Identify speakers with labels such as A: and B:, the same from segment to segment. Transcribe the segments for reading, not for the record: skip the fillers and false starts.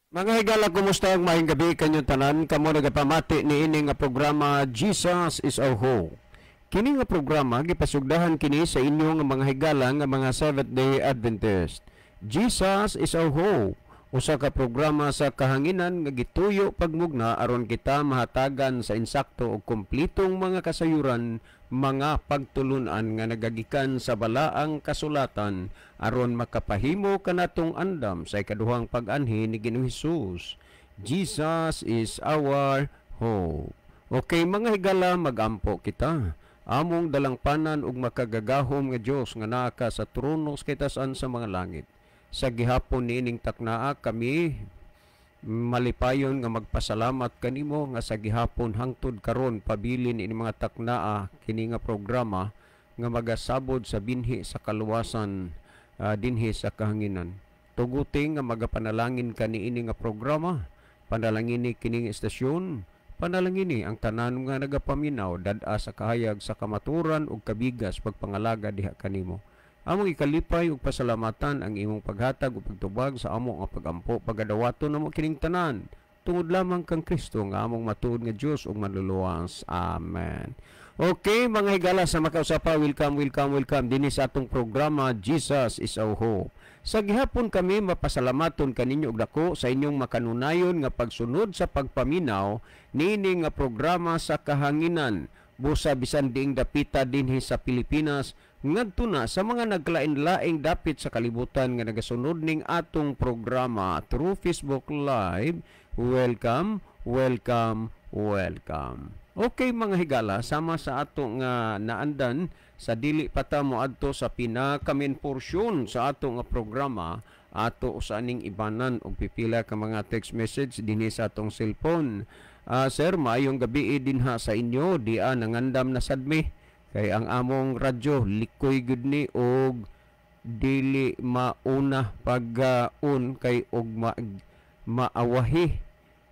A: Mga higala, kumusta ang mahing gabi kanyang tanan? Kamo nagapamati ni ini nga programa Jesus is our hope. Kini nga programa gipasugdahan kini sa inyo nga mga higala nga mga Seventh-day Adventist. Jesus is our hope. Usa ka programa sa kahanginan nga gituyo pagmugna aron kita mahatagan sa insakto ug kumplitong mga kasayuran, mga pagtulunan nga nagagikan sa balaang kasulatan aron makapahimo kanatong andam sa ikaduhang pag-anhi ni Ginoong Hesus. Jesus is our hope. Okay mga higala, magampo kita. Among dalangpanan ug makagagahom nga Dios nga naa ka sa trono sa kitasan sa mga langit. Sa gihapon niining taknaa kami malipayon nga magpasalamat kanimo nga sa gihapon hangtod karon pabilin ini mga taknaa kini nga programa nga magasabod sa binhi sa kaluwasan dinhi sa kahanginan. Tuguting nga magapanalangin kaniini nga programa, panalangini kining estasyon, panalangini ang tanan nga nagapaminaw dad-a sa kahayag sa kamaturan ug kabigas pagpangalaga diha kanimo. Among ikalipay ug pasalamatan ang imong paghatag ug pagtubag sa amo nga pagampo pagadawaton namo kining tanan tungod lamang kang Kristo nga among matuod nga Dios ug manluluwas. Amen. Okay mga higala, sa makausapa, welcome dinhi sa atong programa Jesus is our hope. Sa gihapon kami mapasalamaton kaninyo og dako sa inyong makanunayon nga pagsunod sa pagpaminaw niini nga programa sa kahanginan busa bisan diing dapita dinhi sa Pilipinas ngadto na sa mga naglain-laing dapit sa kalibutan nga nagasunod ning atong programa through Facebook Live. Welcome. Okay mga higala, sama sa ato nga naandan sa dili pata mo adto sa pinakamin porsyon sa ato nga programa, ato usaning ibanan og pipila ka mga text message dinhi sa atong cellphone. Sir, maayong gabi dinha sa inyo, diya nangandam na sadmi kay ang among radyo likoy gud ni og dili mauna pag-un kay og maawahi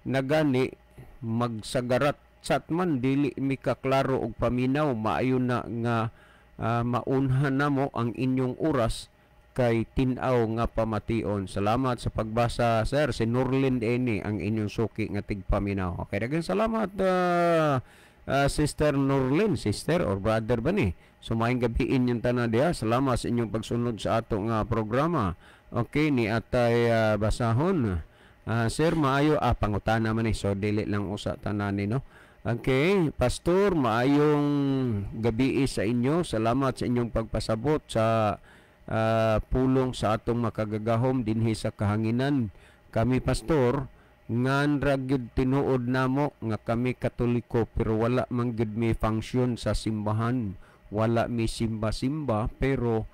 A: na gani magsagarat satman dili mi kaklaro og paminaw, maayo na nga maunhan namo ang inyong oras kay tinaw nga pamation. Salamat sa pagbasa, sir. Si Norlin Eni ang inyong suki nga tigpaminaw. Okay, daghang salamat Sister Norlin, sister or brother ba ni? Sumayong gabiin yung tanan diha. Salamat sa inyong pagsunod sa ato nga programa. Okay, ni atay basahon. Sir, maayo pangutana man ni, so dili lang usa tanan ni, no? Okay, Pastor, maayong gabi sa inyo. Salamat sa inyong pagpasabot sa pulong sa atong makagagahom dinhi sa kahanginan. Kami, Pastor, ngan ragyod tinuod namo nga kami Katoliko pero wala man gyud may function sa simbahan, wala may simba-simba pero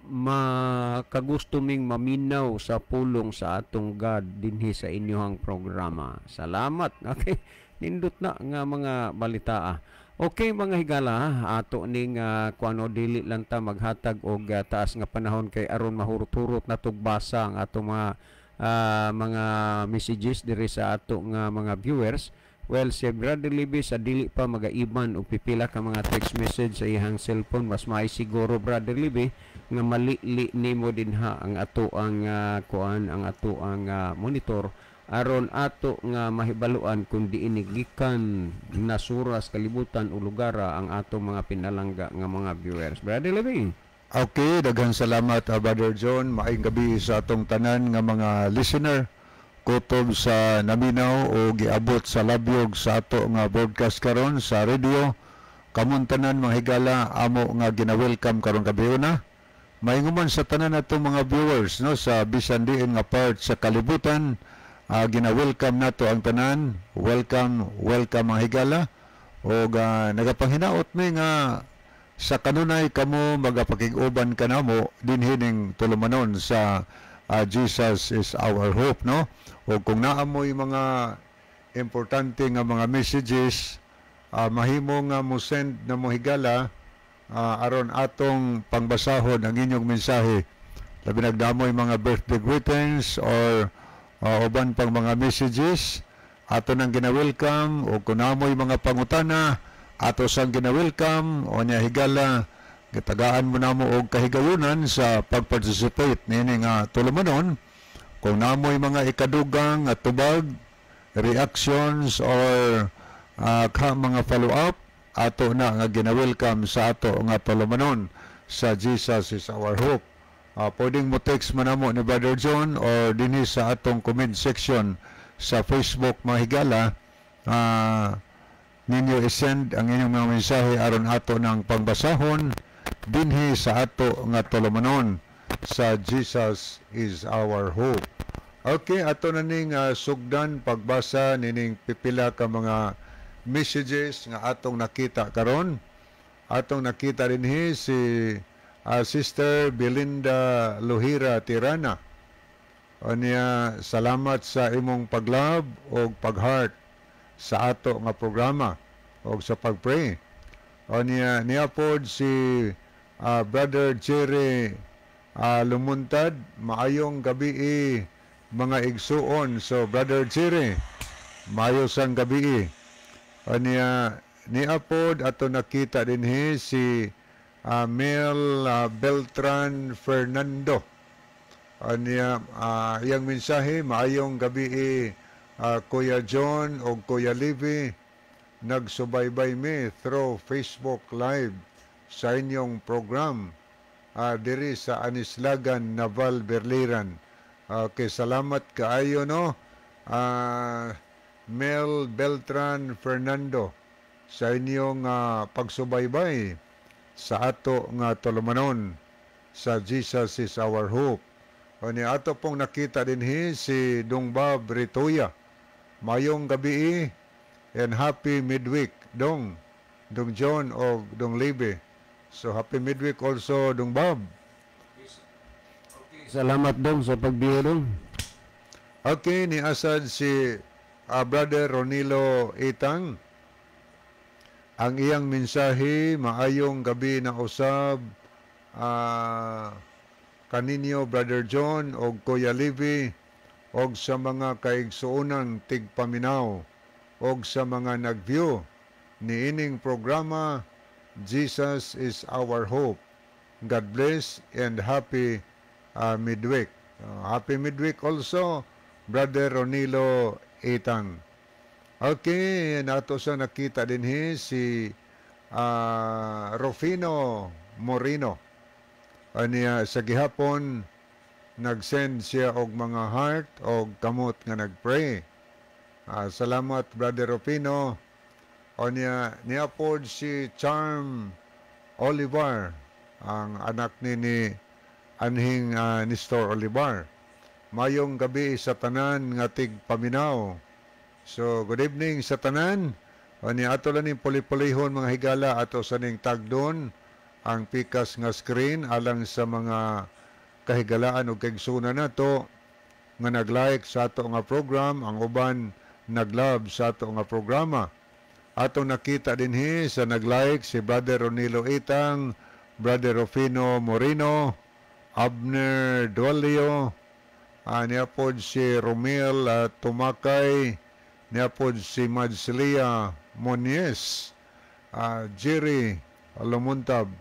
A: makagusto ming maminaw sa pulong sa atong God dinhi sa inyohang programa. Salamat. Okay, nindot na nga mga balita. Okay mga higala, ato ning kuano dili lang ta maghatag og taas nga panahon kay aron mahurot-hurot na tugbasa ang ato mga messages diri sa ato nga mga viewers. Well, si Brother Libby sa dili pa magaiban og pipila ka mga text message sa iyang cellphone, mas may siguro Brother Libby nga malili nimo dinha ang ato ang kuan, ang ato ang monitor aron ato nga mahibaluan kung diin gikan nasuras kalibutan o lugar ang ato mga pinalangga nga mga viewers. Brother Libby.
B: Okay, daghang salamat Brother John. Maayong gabi sa atong tanan nga mga listener. Kutob sa naminaw o giabot sa labyog sa ato nga broadcast karon sa radio. Kamon tanan mga higala, amo nga gina-welcome karon gabi na. Mainguman sa tanan nato mga viewers no sa bisan diin nga part sa kalibutan. Gina-welcome nato ang tanan. Welcome mga higala. O nagapanghinaot mi nga sa kanunay kamo magapakig-uban kanamo dinhining tulumanon sa Jesus is our hope, no? O kung naamoy mga importante nga mga messages, mahimo nga mo send na mo higala aron atong pangbasahon ang inyong mensahe. Labi nagdamoy mga birthday greetings or uban pang mga messages, ato nang gina-welcome. O kung naamoy mga pangutana, ato sang gina-welcome o niya higala, gitagaan mo na mo og kahigayunan sa pag-participate nini nga tulumanon Kung namoy mga ikadugang at tubag, reactions or mga follow-up, ato na nga gina-welcome sa ato nga tulumanon sa Jesus is Our Hope. Pwedeng mo text man mo ni Brother John or dinhi sa atong comment section sa Facebook mga higala, ninyo isend ang inyong mga mensahe aron ato ng pangbasahon dinhi sa ato nga tulumanon sa Jesus is Our Hope. Okay, ato na ning sugdan pagbasa nining pipila ka mga messages nga atong nakita karon. Atong nakita dinhi si Sister Belinda Lohira Tirana. O niya, salamat sa imong paglab o pag-heart sa ato nga programa o sa pag-pray. O niya pod si Brother Jerry Lumuntad. Maayong gabi mga igsuon. So Brother Jerry, maayos ang gabi. O niya pod ato nakita dinhi si Mel Beltran Fernando. Iyang mensahe, maayong gabi Kuya John o Kuya Livy, nagsubaybay mi through Facebook Live sa inyong program diri sa Anislagan, Naval, Berliran. Okay, salamat kaayo no, Mel Beltran Fernando, sa inyong pagsubaybay sa ato nga tulumanon sa Jesus is Our Hope. O ni ato pong nakita dinhi si Dong Bob Ritoya. Mayong gabi and happy midweek Dong John o Dong Libe. So happy midweek also Dong Bob.
A: Salamat Dong sa pagbiyo Dong.
B: Okay, ni asad si Brother Ronilo Itang. Ang iyang mensahe, maayong gabi na usab kaninyo Brother John o Kuya Livy o sa mga kaigsuunang tigpaminaw o sa mga nag-view ni ining programa Jesus is Our Hope. God bless and happy midweek. Happy midweek also Brother Ronilo Itang. Okay, nato sa nakita dinhi si Rufino Moreno. Aniya sa gihapon nag-send siya og mga heart og kamot nga nagpray. Salamat Brother Rufino. Aniya niapod si Charm Olivar, ang anak ni anhing Nestor Olivar. Mayong gabi sa tanan nga tigpaminaw. So, good evening sa tanan. O ni ato lang yung puli-pulihon mga higala ato sa ning tagdon ang pikas nga screen alang sa mga kahigalaan o kaigsunan nato nga nag-like sa ato nga program, ang uban nag-love sa ato nga programa. Ato nakita dinhi sa nag-like si Brother Ronilo Itang, Brother Rufino Moreno, Abner Dualio, niapod si Romel Tumakay, niapod si Madslia Monies, Jerry Lumuntad,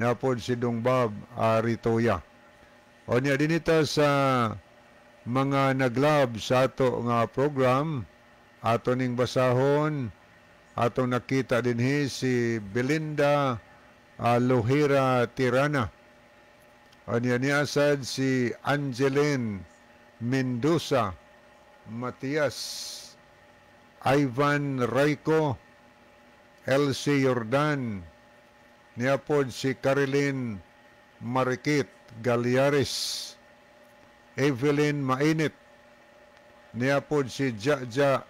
B: niapod si Dong Bob Ritoya. O niya dinita sa mga naglab sa ato nga program, ato ning basahon, ato nakita dinhi si Belinda Lohira Tirana. O niya niasad si Angeline Mendoza, Matias, Ivan Raico, Elsie Jordan, niapod si Caroline Marikit Galiares, Evelyn Mainit, niapod si Jaja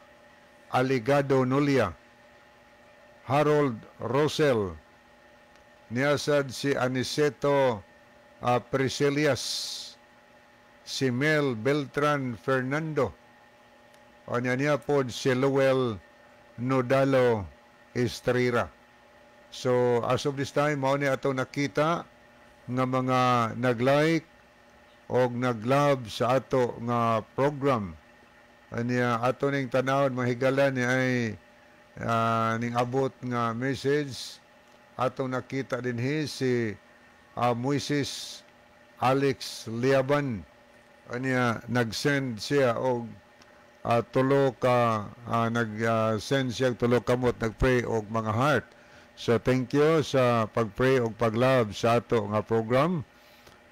B: Aligado Nulia, Harold Rosel, niasad si Aniceto Priscilias, si Mel Beltran Fernando, o niya pod si Lowell Nodalo Estrera. So, as of this time, mao ni ato nakita nga mga nag-like o nag-love sa ato nga program. Aniya, ato ning tanawon mahigala ni ay ning abot nga message. Ato nakita dinhi si Moises Alex Liaban. Anya nag-send siya og nag-send siya tulo kamot nagpray og mga heart. So thank you sa pagpray og paglove sa ato nga program.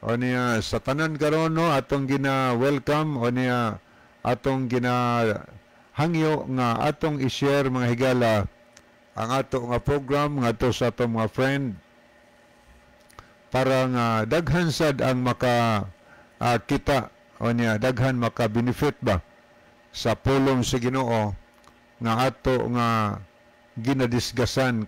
B: O niya sa tanan karon no atong gina-welcome o niya atong hangyo nga atong i-share mga higala ang ato nga program nga to sa atong mga friend para nga daghan sad ang kita o niya daghan maka-benefit ba sa pulong sa Ginoo nga ato nga ginadiskasan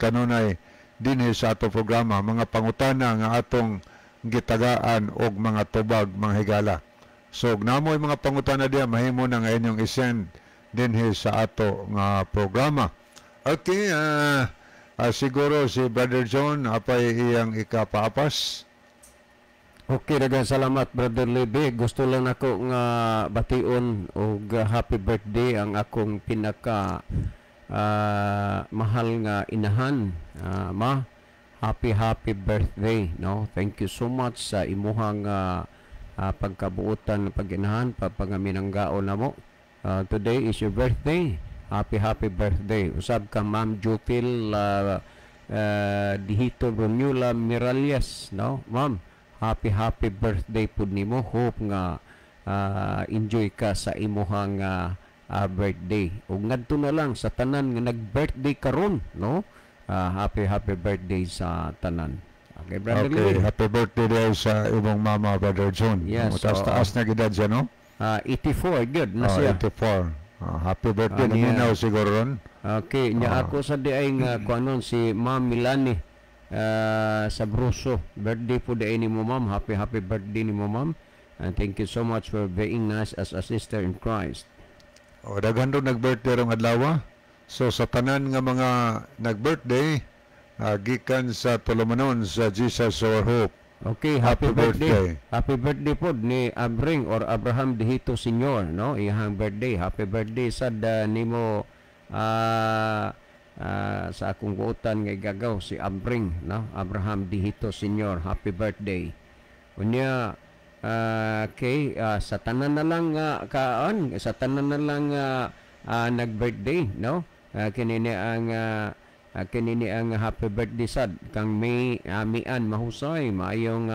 B: kanunay dinhi sa ato programa mga pangutana nga atong gitagaan og mga tubag mga higala. So namoy mga pangutana diya mahimo na nga inyong isend dinhi sa ato nga programa. Okay, siguro si Brother John apay iyang ikapaapas.
A: Okay, daghang salamat Brother Libby. Gusto lang ako nga bation og happy birthday ang akong pinaka mahal nga inahan. Ma, happy birthday, no? Thank you so much sa imuhang pagkabuutan pag-inahan papangaminanggaon namo. Today is your birthday. Happy birthday. Usab ka Ma'am Jutil Dihito Brunula Miralles, no? Ma'am, happy birthday pud nimo. Hope nga enjoy ka sa imuhang birthday. Ug ngadto na lang sa tanan nga nag-birthday karon, no? Happy birthday sa tanan. Okay, Brother
B: Okay,
A: Lee.
B: happy birthday daw sa imong mama, Brother John.
A: Yes,
B: Taas na gidad siya, no?
A: 84, good na siya.
B: 84. Happy birthday.
A: niya.
B: Naminaw siguro ron.
A: Okay, nya ako sa di ay nga kuanon si Ma'am Milani sa Bruso. Birthday po di ni mo, Ma'am. Happy birthday ni mo, Ma'am. And thank you so much for being nice as a sister in Christ.
B: Daghan ron nag-birthday rong adlaw. So sa tanan nga mga nag-birthday, gikan sa tulumanon sa Jesus Our Hope.
A: Okay, happy birthday. Happy birthday po ni Abring or Abraham Dihito Senior, no? Iyang birthday. Happy birthday sad nimo sa akong buotan nga igagaw si Abring, no? Abraham Dihito Senior. Happy birthday. Unya okay, sa tanan na lang sa tanan na lang nag-birthday, no? Kinini ang happy birthday sad kang may mian mahusay maayong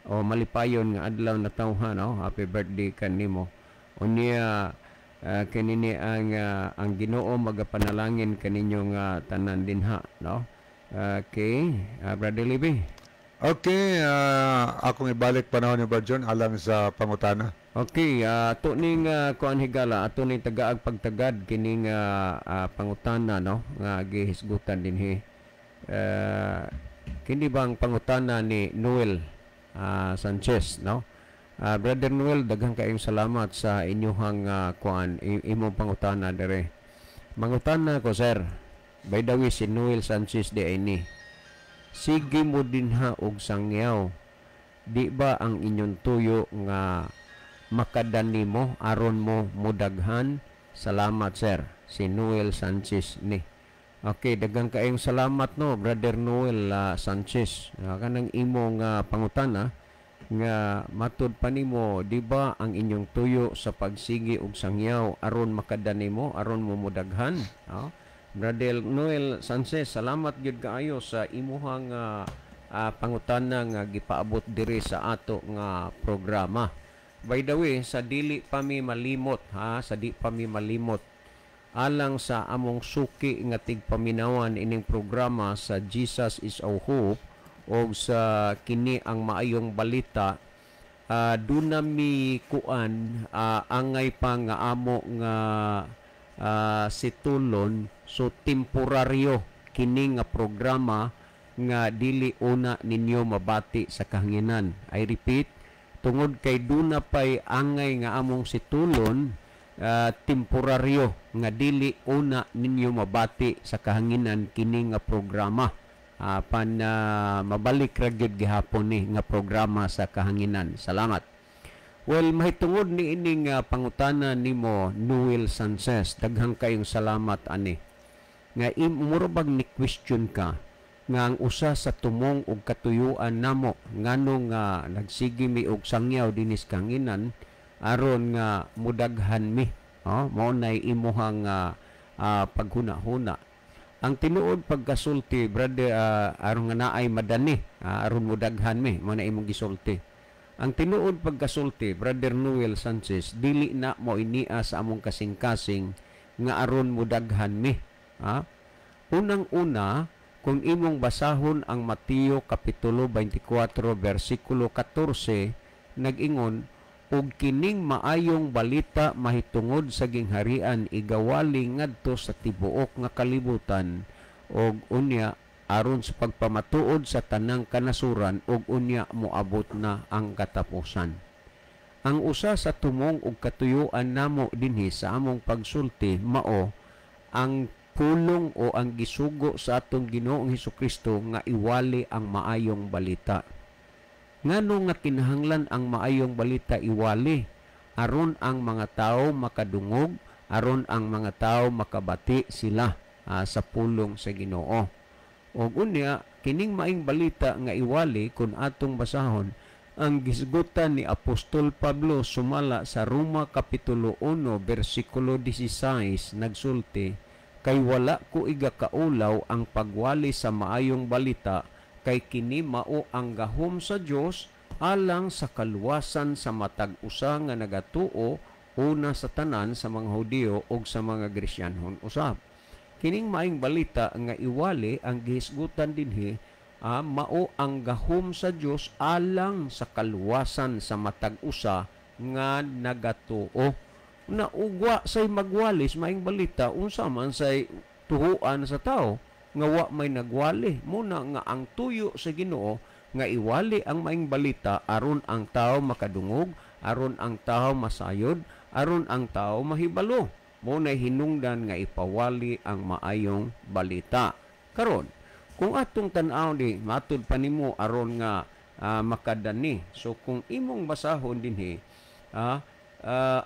A: o malipayon nga adlaw na tawhan, no? Happy birthday kanimo. Unya kinini ang Ginoo magapanalangin kaninyong tanan dinha, no? Okay, Brother Libby.
B: Okay, akong ibalik panahon ni Brother John alang sa pangutana.
A: Okay, ato ning kuan higala, ato ning tagaag pagtagad kining pangutana, no? Nga gihisgutan dinhi. Kini bang pangutana ni Noel Sanchez, no? Brother Noel, daghang kayong salamat sa inyong kuan imong pangutana dire. Mangutana ko, sir. By the way, si Noel Sanchez di ay ni. Sige mo dinha og sangyaw. Di ba ang inyong tuyo nga makadani mo aron mo mudaghan? Salamat, sir. Si Noel Sanchez ni. Okay, daghang kaayong salamat, no, Brother Noel Sanchez. Kanang imong pangutana nga matud pa nimo, di ba ang inyong tuyo sa pagsigi og sangyaw aron makadani mo aron mo mudaghan? Brother Noel Sanchez, salamat gyud kaayo sa imuhang pangutana nga gipaabot diri sa ato nga programa. By the way, sa dili pa mi malimot, sa di pa mi malimot alang sa among suki nga tigpaminawan ining programa sa Jesus is Our Hope o sa kini ang maayong balita, dunami kuan angay pa nga amo nga situlon. So temporaryo kini nga programa nga dili una ninyo mabati sa kahanginan. I repeat, tungod kay duna pay angay nga among situlon, temporaryo nga dili una ninyo mabati sa kahanginan kini nga programa. Mabalik ra gyud gihapon ni nga programa sa kahanginan. Salamat. Well, mahitungod ni ining pangutana nimo Noel Sanchez, daghang kayong salamat ani. Nga murabag ni question ka nga ang usa sa tumong ug katuyuan namo nganong nga nagsigi mi og sangyaw dinis kanginan aron nga mudaghan mi. Mao nay imuhang paghuna-huna. Ang tinuod pagkasulti, brother, aron nga naay madani, aron mudaghan mi, mao na imong gisulti. Ang tinuod pagkasulti, Brother Noel Sanchez, dili na mo inia sa among kasing-kasing nga aron mudaghan mi. Unang-una, kung imong basahon ang Mateo Kapitulo 24, versikulo 14, nag-ingon, ug kining maayong balita mahitungod sa gingharian igawali ngadto sa tibuok nga kalibutan ug unya aron sa pagpamatuod sa tanang kanasuran ug unya moabot na ang katapusan. Ang usa sa tumong ug katuyuan namo dinhi sa among pagsulti mao ang pulong o ang gisugo sa atong Ginoong Hesukristo nga iwali ang maayong balita. Ngano nga kinahanglan ang maayong balita iwali aron ang mga tao makadungog, aron ang mga tao makabati sila sa pulong sa Ginoo. O unya kining maayong balita nga iwali kun atong basahon ang gisgutan ni Apostol Pablo sumala sa Roma Kapitulo 1 versikulo 16 nagsulti, kay wala ko igakaulaw ang pagwali sa maayong balita kay kini mao ang gahom sa Dios alang sa kaluwasan sa matag usa nga nagatuo una sa tanan sa mga Hudiyo ug sa mga Kristiyanhon usab. Kining maayong balita nga iwali ang gihisgutan dinhi mao ang gahom sa Dios alang sa kaluwasan sa matag usa nga nagatuo. Na ugwa say magwalis maayong balita unsa man say tuhuan sa tao nga wa may nagwali muna nga ang tuyo sa Ginoo nga iwali ang maayong balita aron ang tao makadungog, aron ang tao masayod, aron ang tao mahibalo. Muna hinungdan nga ipawali ang maayong balita. Karon, kung atong tan-aw di matud pa nimo aron nga makadani. So kung imong basahon dinhi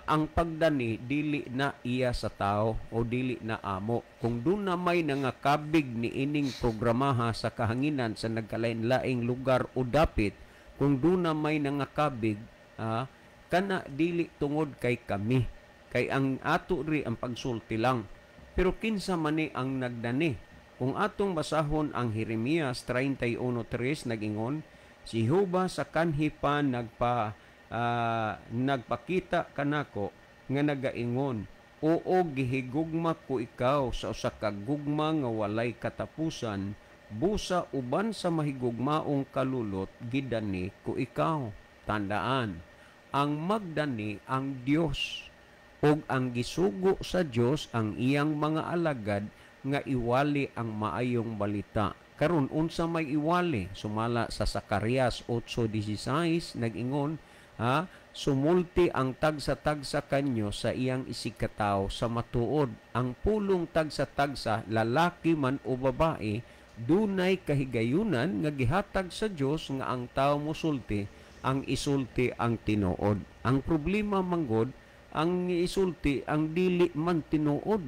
A: ang pagdani dili na iya sa tao o dili na amo. Kung doon na may nangakabig ni ining programaha sa kahanginan sa nagkalain-laing lugar o dapit, kung doon na may nangakabig, kana dili tungod kay kami. Kay ang ato ri ang pagsulti lang. Pero kinsa man ni ang nagdani? Kung atong basahon ang Jeremias 31:3 nag-ingon, si Jehova sa kanhi pa nagpakita kanako nga nagaingon, oo gihigugma ko ikaw sa usa ka gugma nga walay katapusan, busa uban sa mahigugmaong kalulot gidani ko ikaw. Tandaan, ang magdani ang Dios ug ang gisugo sa Dios ang iyang mga alagad nga iwali ang maayong balita. Karon unsa may iwali? Sumala sa Zacarias 8:16 nag-ingon, sumulti ang tagsa-tagsa kanyo sa iyang isikataw sa matuod. Ang pulong tagsa-tagsa, lalaki man o babae, dunay kahigayunan nga gihatag sa Dios nga ang tao mosulti, ang isulti ang tinuod. Ang problema manggod, ang isulti ang dili man tinuod.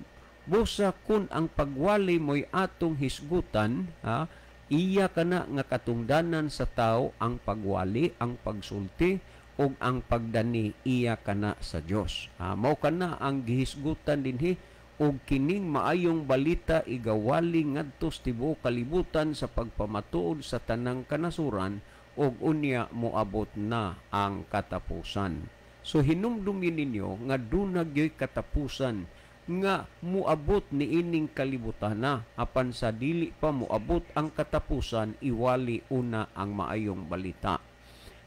A: Busa kun ang pagwali mo'y atong hisgutan, iya kana nga katungdanan sa tao ang pagwali, ang pagsulti, o ang pagdani iya kana sa Dios. Mao kana ang gihisgutan dinhi og kining maayong balita igawali ngadto sa tibuok kalibutan sa pagpamatuod sa tanang kanasuran og unya moabot na ang katapusan. So hinumdumin ninyo nga dunag gyoy katapusan nga muabot ni ining kalibutan na apan sa dili pa muabot ang katapusan iwali una ang maayong balita.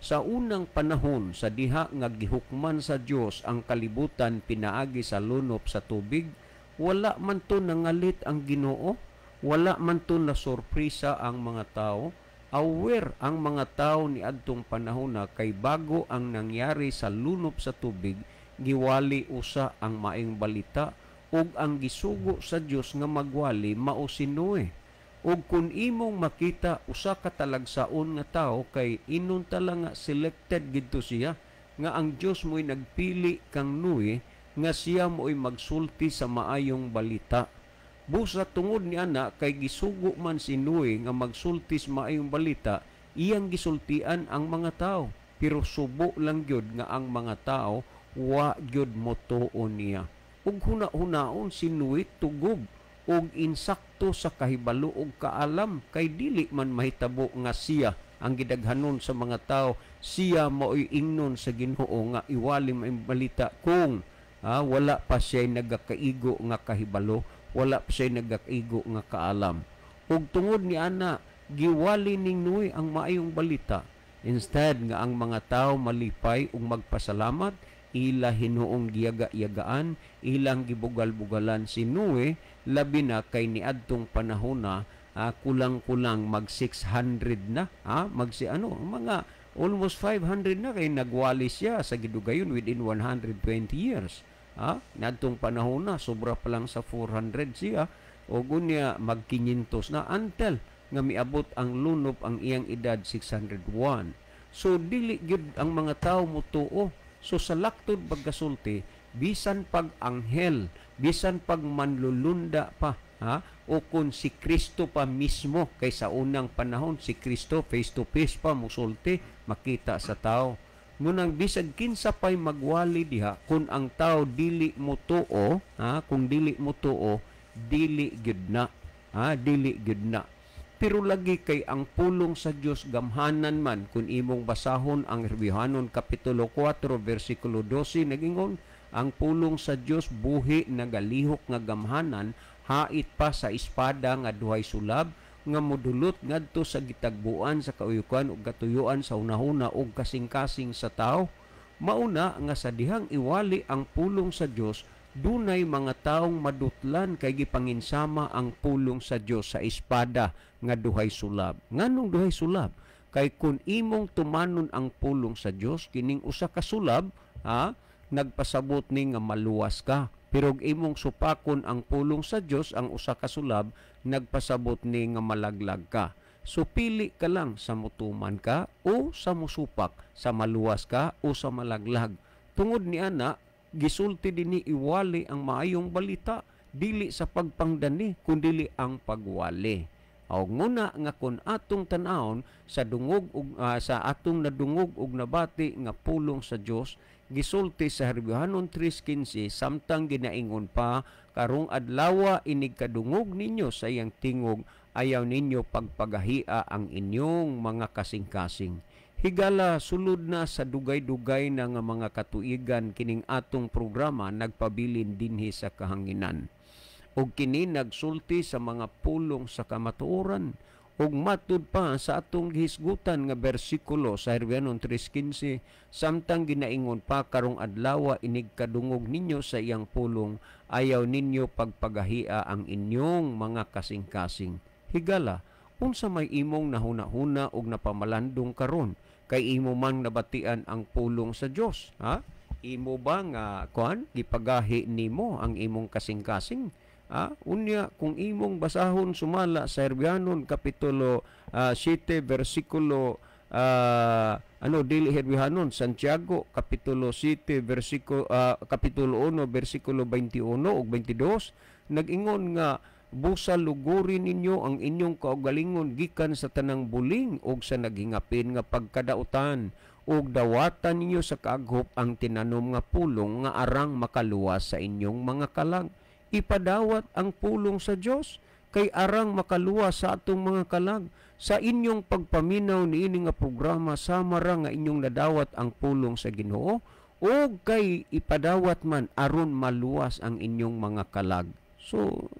A: Sa unang panahon sa diha nga gihukman sa Dios ang kalibutan pinaagi sa lunop sa tubig, wala man to nangalit ang Ginoo, wala man to na sorpresa ang mga tao. Aware ang mga tao ni adtong panahon na kay bago ang nangyari sa lunop sa tubig, giwali usa ang maayong balita ug ang gisugo sa Dios nga magwali mao si Noe. Ug kun imong makita usa ka talagsaon nga tao kay inon tala nga selected gidto siya nga ang Dios mo'y nagpili kang Noe nga siya mo'y magsulti sa maayong balita. Busa tungod ni ana kay gisugo man si Noe nga magsultis maayong balita, iyang gisultian ang mga tao. Pero subo lang gyud nga ang mga tao wa gyud motuon niya. Ug huna-hunaon si Noe tugob og insakto sa kahibalo og kaalam kay dili man mahitabo nga siya ang gidaghanon sa mga tao, siya mao'y ingnon sa Ginoo nga iwali maayong balita kung wala pa siya nagakaigo nga kahibalo, wala pa siya nagakaigo nga kaalam. Ug tungod ni ana giwali ning Noe ang maayong balita, instead nga ang mga tao malipay ug magpasalamat, ila hinuong giyaga-yagaan, ilang gibugal-bugalan si Noe, labi na kay niadtong panahon na kulang-kulang mag 600 na, mga almost 500 na kay nagwali siya sa gidugayon within 120 years. Niadtong panahon na sobra pa lang sa 400 siya, o gunya mag 500 na until nga miabot ang lunop ang iyang edad 601. So dili gyud ang mga tao mutuo. So sa laktod pagkasulti, bisan pag anghel, bisan pag manlulunda pa, o kung si Kristo pa mismo, kay sa unang panahon si Kristo face to face pa musulti, makita sa tao. Ngunang bisan kinsa pay magwali diha, kung ang tao dili mutuo, kung dili mutuo, dili gyud na, dili gyud na. Pero lagi kay ang pulong sa Dios gamhanan man, kung imong basahon ang Hebrehanon kapitulo 4 versikulo 12 nagingon, ang pulong sa Dios buhi nagalihok nga gamhanan, hait pa sa espada nga duhay sulab nga modulot ngadto sa gitagbuan sa kauyukan ug katuyuan sa hunahuna ug kasing-kasing sa tao. Mauna nga sa dihang iwali ang pulong sa Dios, dunay mga taong madutlan kay gipanginsama ang pulong sa Dios sa espada nga duhay sulab. Nganong duhay sulab? Kay kun imong tumanon ang pulong sa Dios, kining usa ka sulab, nagpasabot ni nga maluwas ka. Pero imong supakon ang pulong sa Dios, ang usa ka sulab, nagpasabot ni nga malaglag ka. So pili ka lang sa mutuman ka o sa musupak, sa maluwas ka o sa malaglag. Tungod ni ana, gisulti dinhi iwali ang maayong balita, dili sa pagpangdani kundi ang pagwali. Aw nguna nga kun atong tan-awon sa dungog ug sa atong nadungog ug nabati nga pulong sa Dios, gisulti sa Hebrehanon 3:15, samtang ginaingon pa, karong adlaw inig kadungog ninyo sa iyang tingog, ayaw ninyo pagpagahia ang inyong mga kasing-kasing. Higala sulod na sa dugay-dugay na nga mga katuigan kining atong programa nagpabilin dinhi sa kahanginan. Og kini nagsulti sa mga pulong sa kamatuoran, ug matud pa sa atong gihisgutan nga bersikulo sa Hebrehanon 3:15, samtang ginaingon pa karong adlaw inig kadungog ninyo sa iyang pulong, ayaw ninyo pagpagahia ang inyong mga kasing-kasing. Higala unsa may imong nahuna-huna og napamalandong karon, kay imo mang nabatian ang pulong sa Dios, imo ba nga gipagahi nimo ang imong kasing-kasing? Unya kung imong basahon sumala sa Hebrehanon kapitulo 7 versikulo dili Hebrehanon, Santiago kapitulo 7 kapitulo 1 versikulo 21 ug 22, nag-ingon nga busa lugurin ninyo ang inyong kaugalingon gikan sa tanang buling ug sa naghingapin nga pagkadautan, ug dawatan ninyo sa kaaghop ang tinanom nga pulong nga arang makaluwas sa inyong mga kalag. Ipadawat ang pulong sa Dios kay arang makaluwas sa atong mga kalag. Sa inyong pagpaminaw niini nga programa, sama ra nga inyong nadawat ang pulong sa Ginoo, o kay ipadawat man aron maluwas ang inyong mga kalag. So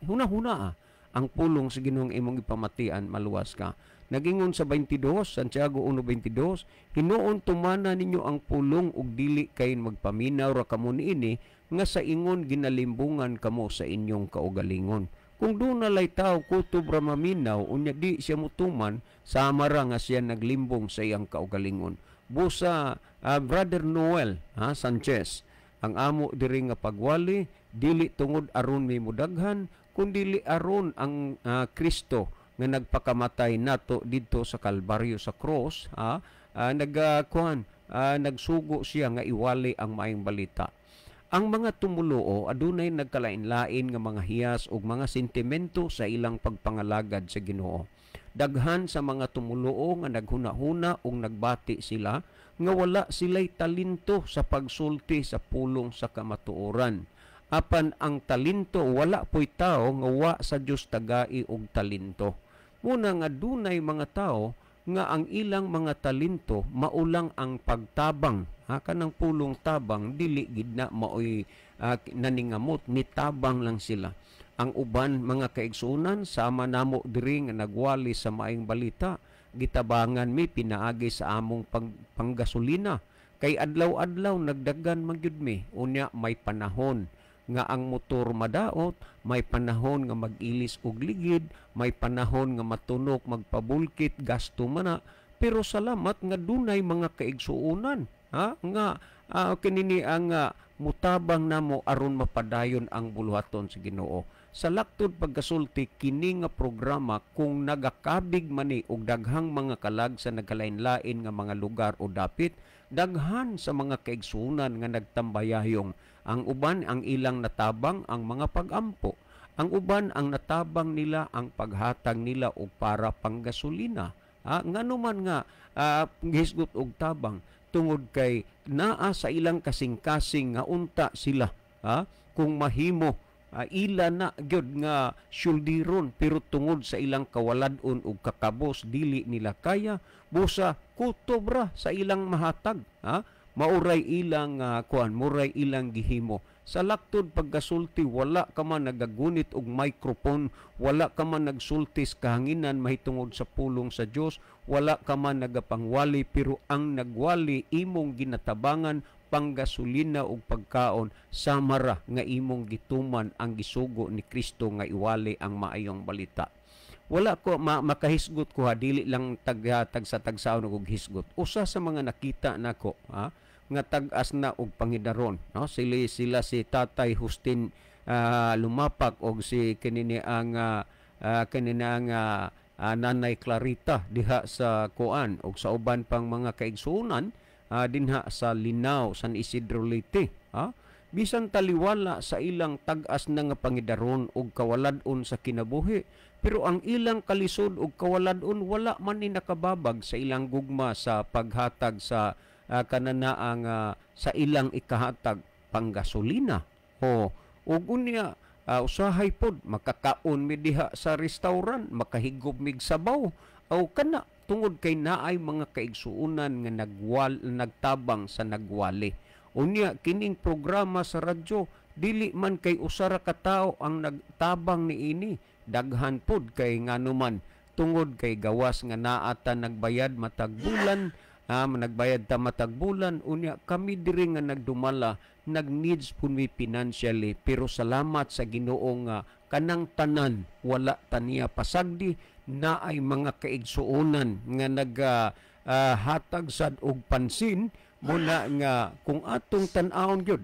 A: huna-huna ang pulong sa Ginoong imong ipamatian, maluwas ka. Nagingon sa 22, Santiago 1:22, hinuon tumana ninyo ang pulong ug dili kay magpaminaw ra kamo niini nga sa ingon ginalimbungan kamo sa inyong kaugalingon. Kung doon nalay tao kutob ra maminaw, unya di siya mutuman, sama ra nga siya naglimbong sa iyang kaugalingon. Busa Brother Noel Sanchez, ang amo diri nga pagwali, dili tungod aron may mudaghan, kundi aron ang Kristo nga nagpakamatay nato didto sa Kalbaryo sa cross, nagsugo siya nga iwali ang maayong balita. Ang mga tumuluo adunay nagkalain-lain nga mga hiyas ug mga sentimento sa ilang pagpangalagad sa Ginoo. Daghan sa mga tumuluo nga naghuna-huna ug nagbati sila nga wala sila'y talento sa pagsulti sa pulong sa kamatuoran. Apan ang talento wala po'y tao nga wa sa Dios tagai og talento. Muna nga dunay mga tao nga ang ilang mga talento maulang ang pagtabang. Kanang pulong tabang dili gid na maoy naningamot, nitabang lang sila. Ang uban mga kaigsunan sama namo diri nga nagwali sa maayong balita, gitabangan mi pinaagi sa among panggasolina kay adlaw-adlaw nagdagan man gyud mi. Unya may panahon nga ang motor madaot, may panahon nga mag-ilis og ligid, may panahon nga matunok, magpabulkit, gasto man na. Pero salamat nga dunay mga kaigsuunan nga kinini ang mutabang namo aron mapadayon ang buluhaton sa Ginoo. Sa laktod pagkasulti kini nga programa kung nagakabig mani og daghang mga kalag sa nagkalain-lain nga mga lugar o dapit, daghan sa mga kaigsuunan nga nagtambayayong. Ang uban ang ilang natabang ang mga pagampo. Ang uban ang natabang nila ang paghatag nila og para panggasolina. Ngano man nga hisgot og tabang tungod kay naa sa ilang kasing-kasing nga unta sila kung mahimo ila na gyud nga syuldiron pero tungod sa ilang kawaladon ug kakabos dili nila kaya busa kutobra sa ilang mahatag mauray ilang muray ilang gihimo. Sa laktod pagkasulti wala ka man nagagunit og microphone, wala ka man nagsultis kahanginan mahitungod sa pulong sa Dios, wala ka man nagapangwali pero ang nagwali imong ginatabangan panggasolina o pagkaon samara nga imong gituman ang gisugo ni Kristo nga iwali ang maayong balita. Wala ko makahisgot ko dili lang tagsa-tagsaon og hisgot. Usa sa mga nakita nako nga tag-as na og pangidaron, sila si Tatay Justin Lumapak og si kanini ang Nanay Clarita diha sa Kuan og sa uban pang mga kaigsuonan dinha sa Linao, San Isidro Leyte. Bisan taliwala sa ilang tag-as na nga pangidaron og kawaladon sa kinabuhi, pero ang ilang kalisod og kawaladon wala man ni nakababag sa ilang gugma sa paghatag sa kananaang sa ilang ikahatag panggasolina. Ug unya usahay pod makakaon mi diha sa restaurant, makahigop mig sabaw o kana tungod kay naay mga kaigsuunan nga nagtabang sa nagwali. Unya kining programa sa radyo dili man kay usara ka tawo ang nagtabang niini, daghan pod kay nganuman tungod kay gawas nga naata nagbayad matag bulan, nagbayad ta matag bulan. Unya kami diri nga nagdumala nag-needs pun mi financially, pero salamat sa Ginoo nga kanang tanan wala taniya pasagdi, na ay mga kaigsuonan nga naghatag sad og pansin muna nga kung atong tan-awon gyud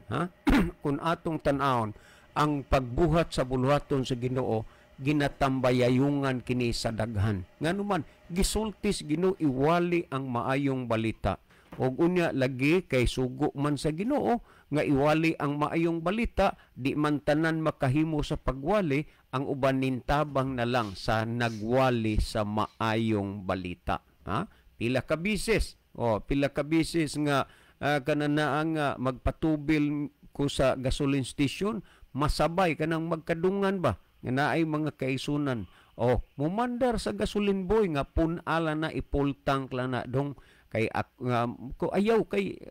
A: kung atong tan-awon ang pagbuhat sa buluhaton sa Ginoo, ginatambayayungan kini sa daghan. Nganuman gisultis Ginoo iwali ang maayong balita. Og unya lagi kay sugo man sa Ginoo nga iwali ang maayong balita, di man tanan makahimo sa pagwali, ang uban nintabang na lang sa nagwali sa maayong balita. Pila ka bisis nga kananaang magpatubil ko sa gasoline station, masabay kanang magkadungan ba nga naay mga kaisunan. Mumandar sa gasoline boy nga punala na ipul tank lang na dong kay ayaw kay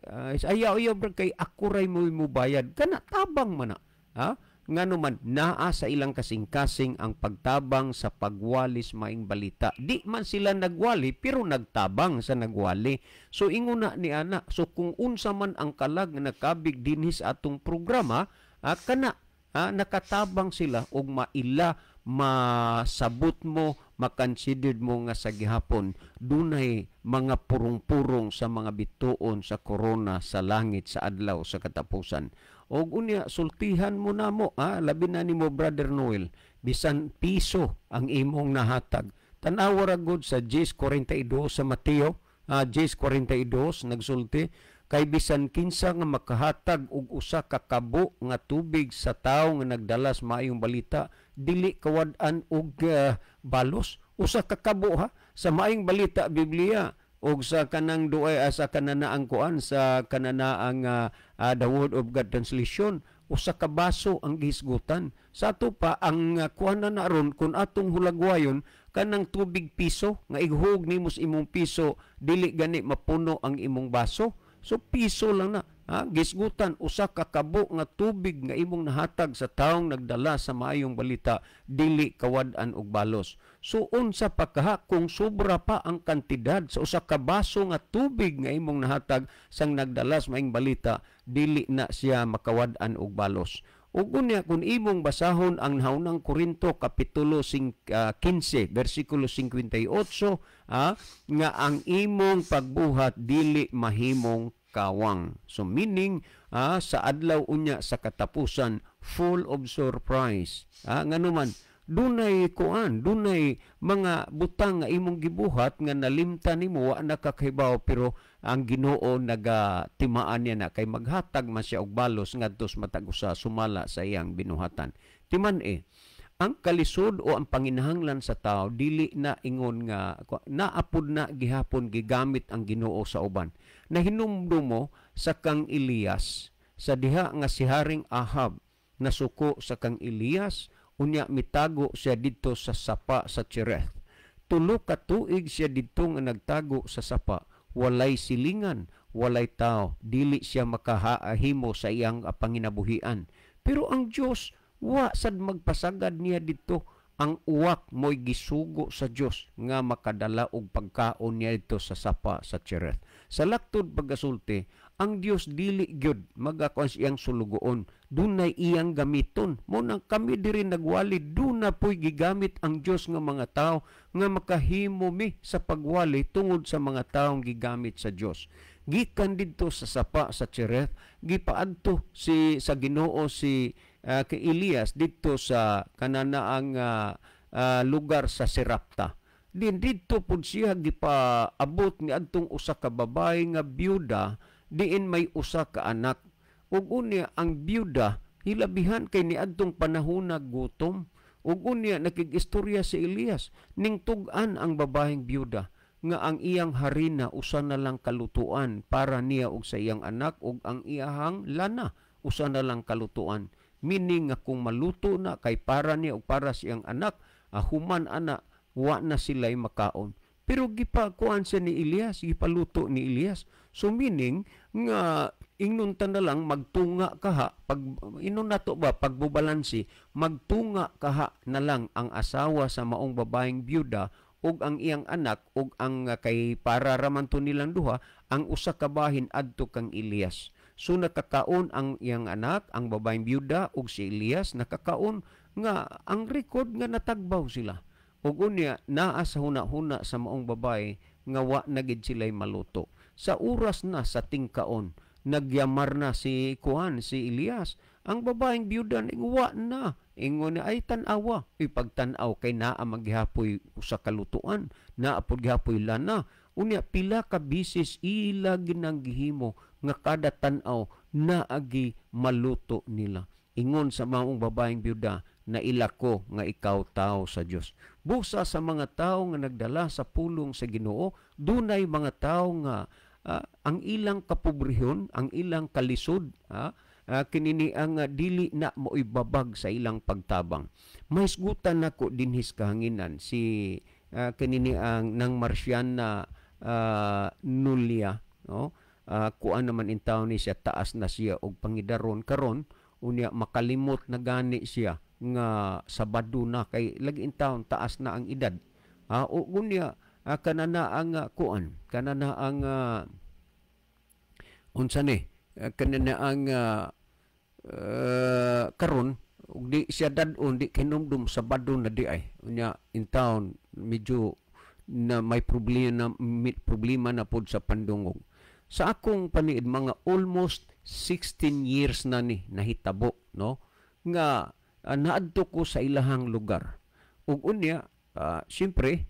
A: akuray mo bayad kana tabang man na. Nganuman naa sa ilang kasing-kasing ang pagtabang sa pagwalis maing balita. Di man sila nagwali pero nagtabang sa nagwali. So inguna ni ana, so kung unsa man ang kalag nga nakabig dinhi sa atong programa, nakatabang sila og maila masabot mo, makonsidered mo nga sa gihapon dunay mga purong-purong sa mga bituon sa korona sa langit sa adlaw sa katapusan. Og unya sultihan mo namo, labi na nimo Brother Noel, bisan piso ang imong nahatag. Tanawa ra gud sa 10:42 sa Mateo, 10:42 nagsulti kay bisan kinsa nga makahatag og usa ka kabo nga tubig sa tawo nga nagdalas maayong balita, dili kawad-an og balos. Usa ka kabo ha sa maayong balita Biblia og sa kanang duay sa kananaang kuan sa kananaang the Word of God translation, usa ka baso ang gihisgutan. Sa ato pa ang kuan na ron kun atong hulagwayon kanang tubig piso nga ighug nimo sa imong piso, dili gani mapuno ang imong baso. So piso lang na. Gisgutan usa ka kabo nga tubig nga imong nahatag sa taong nagdala sa maayong balita, dili kawad-an og balos. So unsa pa kaha kung sobra pa ang kantidad sa usa ka baso nga tubig nga imong nahatag sang nagdala sa maayong balita, dili na siya makawad-an og balos. Ug unya kung imong basahon ang naunang Korinto kapitulo 15 bersikulo 58 nga ang imong pagbuhat dili mahimong kawang. So meaning sa adlaw unya sa katapusan full of surprise. Ngano man dunay kuan, dunay mga butang nga imong gibuhat nga nalimtan nimo wa nakakahibaw, pero ang Ginoo nagatimaan niya na kay maghatag man siya og balos ngadto matag usa sumala sa iyang binuhatan. Timan ang kalisod o ang panginahanglan sa tao dili na ingon nga naapod na gihapon gigamit ang Ginoo sa uban. Nahinumdum mo sa kang Elias sa diha nga si Haring Ahab nasuko sa kang Elias, unya mitago siya didto sa sapa sa Chereth. 3 ka tuig siya didto nga nagtago sa sapa, walay silingan, walay tao, dili siya makahimo sa iyang panginabuhian. Pero ang Dios wa sad magpasagad niya didto, ang uwak mo'y gisugo sa Dios nga makadala og pagkaon niya dito sa sapa sa Chereth. Sa laktod pagasulti, ang Dios dili gyud magakuan siyang sulugoon, dunay iyang gamiton. Mo nang kami diri nagwali, duna po'y gigamit ang Dios nga mga tao nga makahimo mi sa pagwali tungod sa mga taong gigamit sa Dios. Gikan didto sa sapa sa Chereth, gipaadto sa Ginoo si kay Elias didto sa kananaang lugar sa Serapta. Didto pud siya gipaabot ni adtong usa ka babae nga byuda, diin may usa ka anak. Ug unya ang byuda hilabihan kay niadtong panahon gutom. Ug unya nakigistorya si Elias ning tug-an ang babaeng byuda nga ang iyang harina usa na lang kalutuan para niya ug sa iyang anak, ug ang iyahang lana usa na lang kalutuan. Meaning nga kung maluto na kay para niya ug para sa iyang anak, human ana wa na sila'y makaon. Pero gipakuan siya ni Elias, gipaluto ni Elias. So meaning nga ingnon ta na lang magtunga kaha, pag inon nato ba pagbubalansi, magtunga kaha na lang ang asawa sa maong babaeng byuda ug ang iyang anak, ug ang kay para raman to nilang duha, ang usa ka bahin adto kang Elias. So nakakaon ang iyang anak, ang babaeng byuda ug si Elias nakakaon nga ang record nga natagbaw sila. Ug unya naa sa huna-huna sa maong babae nga wa na gid sila'y maluto. Sa oras na sa tingkaon, nagyamar na si Elias. Ang babaeng byuda ning wa na. Ingon ay tan-awa. Ipagtan-aw kay naa maghihapoy usa ka lutuan, naa pud gihapoy lana. Unya pila ka bisis ila ginang gihimo nga kada tan-aw naagi maluto nila. Ingon sa maong babaeng byuda na ilako nga ikaw tao sa Dios. Busa sa mga tao nga nagdala sa pulong sa Ginoo, dunay mga tao nga ang ilang kapobrehon, ang ilang kalisod, kinini ang dili na moibabag sa ilang pagtabang. Mahisgutan nako dinhis kahanginan si kinini ang nang Marcian na Nulia, no? Kuan naman in taon ni siya, taas na siya og pangidaron karon, unya makalimot na gani siya nga Sabado na kay lagi in taon taas na ang edad. Unya kanana ang kuan, kanana ang unsa ni, kanana ang karon ug di siya dadon, di kinumdum Sabado na di ay. Unya in town medyo na may problema na pod sa pandungog. Sa akong paniid, mga almost 16 years na ni nahitabo, no? Nga naadto ko sa ilahang lugar. Ug unya, siyempre,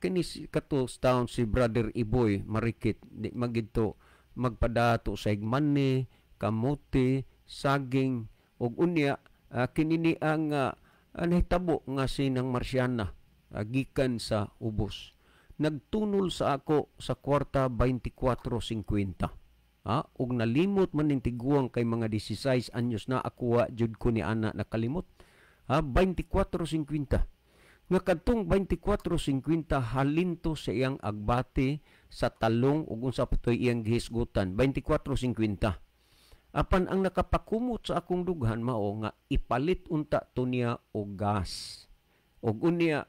A: kini kato taon si Brother Iboy Marikit, di magidto magpadato sa higmani, kamuti, saging ug unya kinini ang nahitabo nga sinang Marsiana gikan sa ubos. Nagtunol sa ako sa kwarta 24.50. Ug nalimot man ning tiguang kay mga 16 anyos na ako jud ko ni ana nakalimot. 24.50. Nga kadtong 24.50 halinto sa iyang agbati sa talong ug unsa patoy iyang gihisgutan 24.50. Apan ang nakapakumot sa akong dughan mao nga ipalit unta to niya og gas. Ug unya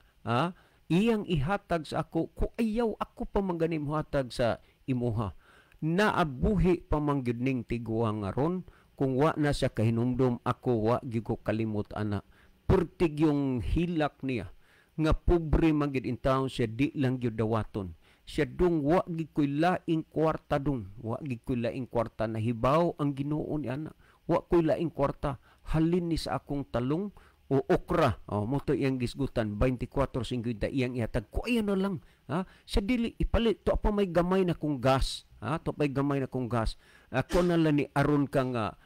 A: iyang ihatag sa ako ko ayaw ako pa mangganim hatag sa imuha. Naabuhi pa man gyud ning tiguang aron kung wa na siya kahinumdom ako wa gyud ko kalimot ana. Purtig yung hilak niya nga pobre man gyud in town siya di lang gyud dawaton. Siya dong wa gyud koy laing kwarta dong. Wa gyud koy laing kwarta nahibaw ang Ginoo ni ana. Wa koy laing kwarta halin ni sa akong talong o okra. Mo to iyang gisgutan 24.50 iyang ihatag ko ayan na lang. Siya dili ipalit to pa may gamay na kong gas. To pa'y gamay na kong gas. Ako na lang ni aron ka nga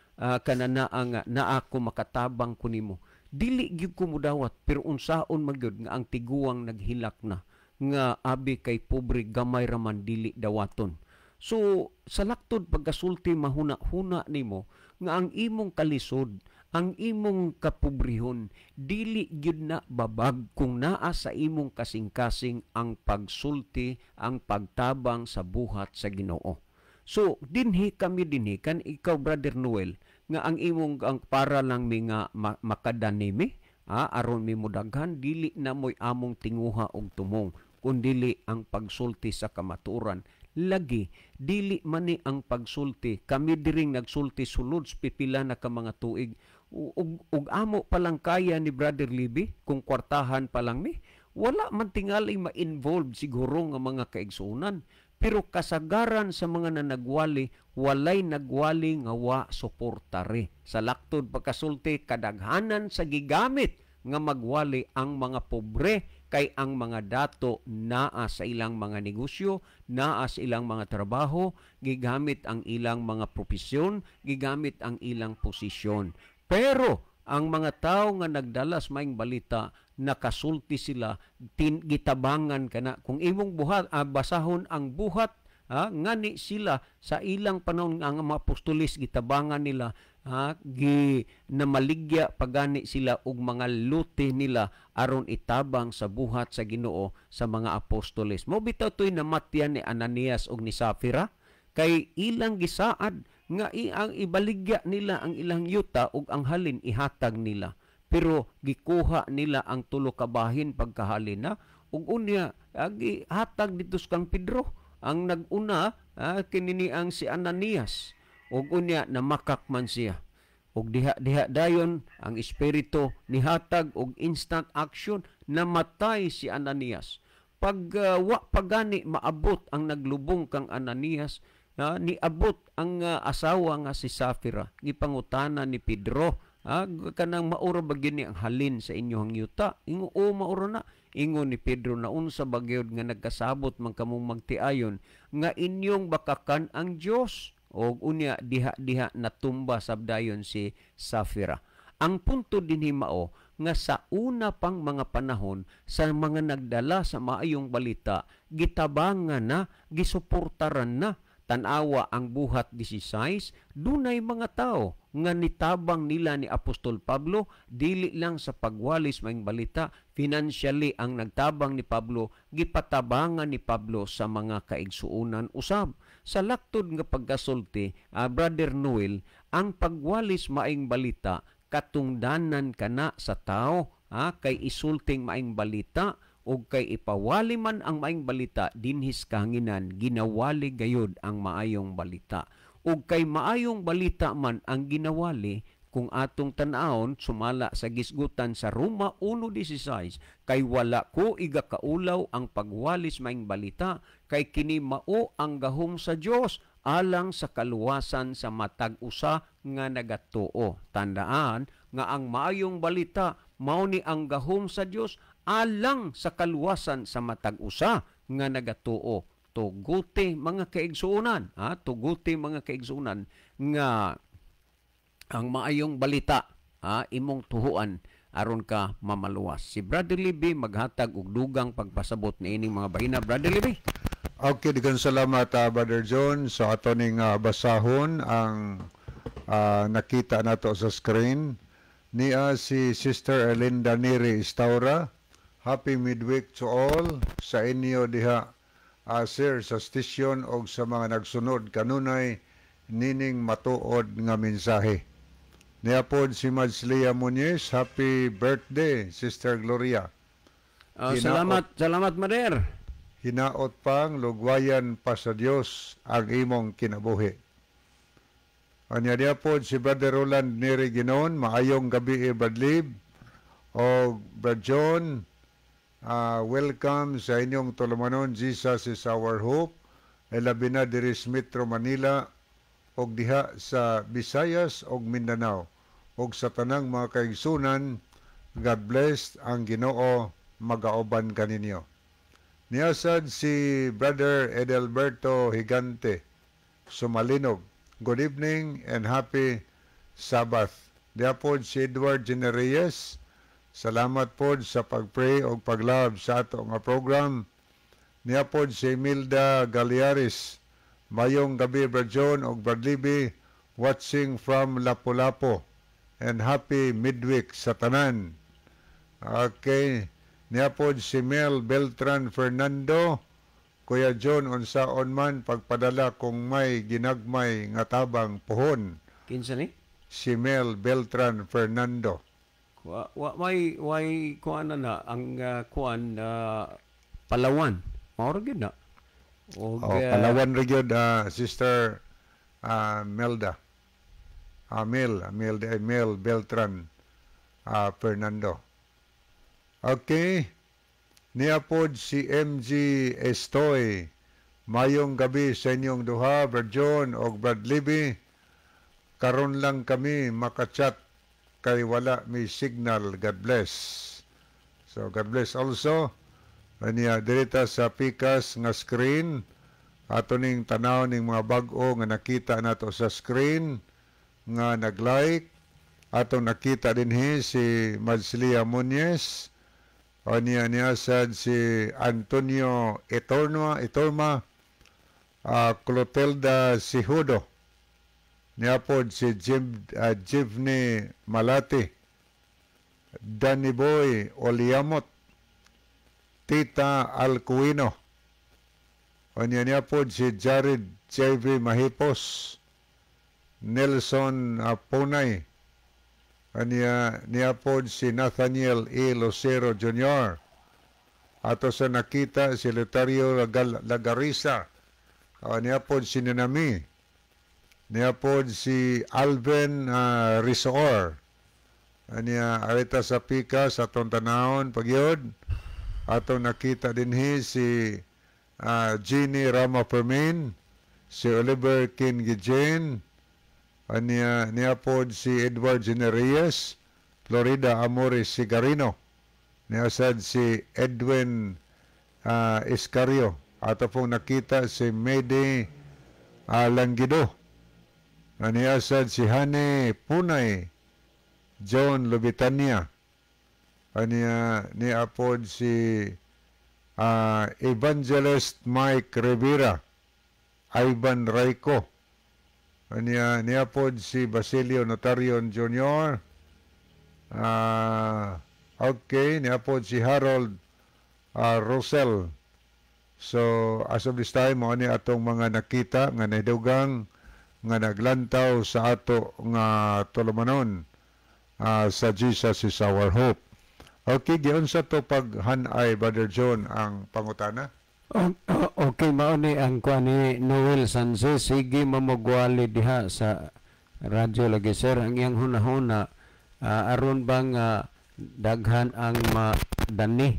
A: kanana nga na ako makatabang ko nimo. Dili gyud ko mudawat pero unsaon magyud nga ang tiguang naghilak na nga abi kay pobre gamay raman dili dawaton. So sa laktod pagkasulti mahuna-huna nimo nga ang imong kalisod, ang imong kapobrehon dili gyud na babag kung naa sa imong kasing-kasing ang pagsulti, ang pagtabang sa buhat sa Ginoo. So dinhi kami kan ikaw Brother Noel nga ang imong ang para lang mi nga makadanimi aron mi mudaghan dili na moy among tinguha og tumong kundili ang pagsulti sa kamatuoran. Lagi dili man ni ang pagsulti kami diring nagsulti sulod pipila na ka mga tuig ug amo palang kaya ni Brother Libby kung kwartahan pa lang mi wala man tingali ma-involve siguro nga mga kaigsunan pero kasagaran sa mga nanagwali walay nagwali nga wa suportare sa laktod pagkasulti kadaghanan sa gigamit nga magwali ang mga pobre kay ang mga dato naa sa ilang mga negosyo, naa sa ilang mga trabaho, gigamit ang ilang mga propesyon, gigamit ang ilang posisyon. Pero ang mga tao nga nagdalas maing balita nakasulti sila gitabangan kana kung imong buhat basahon ang buhat ngani sila sa ilang panahon ang mga apostolis gitabangan nila namaligya pagani sila og mga luti nila aron itabang sa buhat sa Ginoo sa mga apostoles. Mo bitaw toy namatyan ni Ananias ug ni Safira kay ilang gisaad nga ang ibaligya nila ang ilang yuta ug ang halin ihatag nila. Pero gikuha nila ang tulo ka bahin pagkahalin na ug unya gihatag dito kang Pedro. Ang nag-una kinini ang si Ananias ug unya namakak man siya. Ug diha dayon ang espiritu nihatag og instant action namatay si Ananias. Pag wa pagani maabot ang naglubong kang Ananias niabot ang asawa nga si Safira gipangutana ni Pedro kanang maura ba gyud ang halin sa inyong yuta ingo maura na ingon ni Pedro na unsa ba gyud nga nagkasabot man kamong magtiayon nga inyong bakakan ang Dios og unya diha natumba sabdayon si Safira. Ang punto dinhi mao nga sa una pang mga panahon sa mga nagdala sa maayong balita gitabangan na gisuportaran na tanawa ang buhat 16 dunay mga tao nga nitabang nila ni Apostol Pablo dili lang sa pagwalis maayong balita financially ang nagtabang ni Pablo gipatabangan ni Pablo sa mga kaigsuonan usab sa laktod nga pagkasulti Brother Noel ang pagwalis maayong balita katungdanan kana sa tao kay isulting maayong balita o kay ipawali man ang maayong balita dinhis kahanginan ginawali gayud ang maayong balita o kay maayong balita man ang ginawali kung atong tan-awon sumala sa gisgutan sa Roma 1:16 kay wala ko igakaulaw ang pagwalis maayong balita kay kini mao ang gahom sa Dios alang sa kaluwasan sa matag usa nga nagatuo. Tandaan nga ang maayong balita mao ni ang gahom sa Dios alang sa kaluwasan sa matag usa nga nagatuo. tuguti mga kaigsuunan, tuguti mga kaigsuunan nga ang maayong balita imong tuhuan aron ka mamaluwas. Si Brother Libby maghatag og dugang pagpasabot ni ining mga bahina. Brother Libby.
B: Okay, digan salamat Brother John. So ato ning basahon ang nakita nato sa screen. Niya si Sister Erlinda Neri Istaura. Happy midweek to all sa inyo diha sir sa stasyon o sa mga nagsunod kanunay nining matuod nga mensahe. Niya pod si Madslia Muñez, happy birthday Sister Gloria.
A: Salamat Mader.
B: Hinaot pang lugwayan pa sa Dios ang imong kinabuhi. Anya niya pod si Brother Roland Neri Ginon, maayong gabi Bradlib o Brad John. Welcome sa inyong tulumanon, Jesus is our hope. Labi na diri sa Metro Manila og diha sa Visayas og Mindanao og sa tanang mga kaigsunan. God bless ang Ginoo magaoban kaninyo. Niyasad si Brother Edelberto Higante Sumalinog. Good evening and happy Sabbath. Diapod si Edward Genereyes. Salamat po sa pag-pray o pag-love sa ato nga program. Niya po si Milda Galiaris. Mayong gabi Brad John o Brad Libby watching from Lapu-Lapu. And happy midweek sa tanan. Okay. Niya po si Mel Beltran Fernando. Kuya John, unsaon man pagpadala kung may ginagmay nga tabang puhon.
A: Kinsa ni?
B: Si Mel Beltran Fernando.
A: Why kuan na ang kuan Palawan. Mao gyud na.
B: Palawan ra gyud Sister Melda. Mel Beltran Fernando. Okay. Niya pod si MG Estoy. Mayong gabi sa inyong duha, Brad John o Brad Libby. Karon lang kami makachat kay wala may signal. God bless. So God bless also. Niya dirita sa pikas nga screen. Ato ning tanaw ning mga bag-o nga nakita nato sa screen nga nag-like. Ato nakita dinhi si Madslia Muñez. O niya sad si Antonio Itorma, Clotelda Sihudo. Niya pod si Jivni Malati, Danny Boy Oliamot, Tita Alcuino. O niya pod si Jared J.V. Mahipos, Nelson Punay. Niya pod si Nathaniel E. Lucero Jr. Ato sa nakita si Lutario Lagarisa. Niya pod si Ninami. Niya pod si Alvin Rizor. Niya arita sa pika sa atong tanahon pagyod. Ato nakita dinhi si Jeannie Rama Permin, si Oliver Kingijen. Niya pod si Edward Genereyes, Florida Amores Sigarino. Niya sad si Edwin Iscario. Ato pong nakita si Mede Langido. Niya sad si Hane Punay, John Lubitania. Niya pod si Evangelist Mike Rivera, Ivan Raico. Niya pod si Basilio Notarion Jr. Okay, niya pod si Harold Rosel. So, as of this time, mo ni atong mga nakita nga nahidugang nga naglantaw sa ato nga tulumanon sa Jesus is our hope. Okay, giyon sa to paghanay, Brother John, ang pangutana?
A: Okay, mauni ang kuan ni Noel Sanchez. Sige mamugwali diha sa radyo lagi sir. Ang iyang hunahuna aron bang daghan ang madani.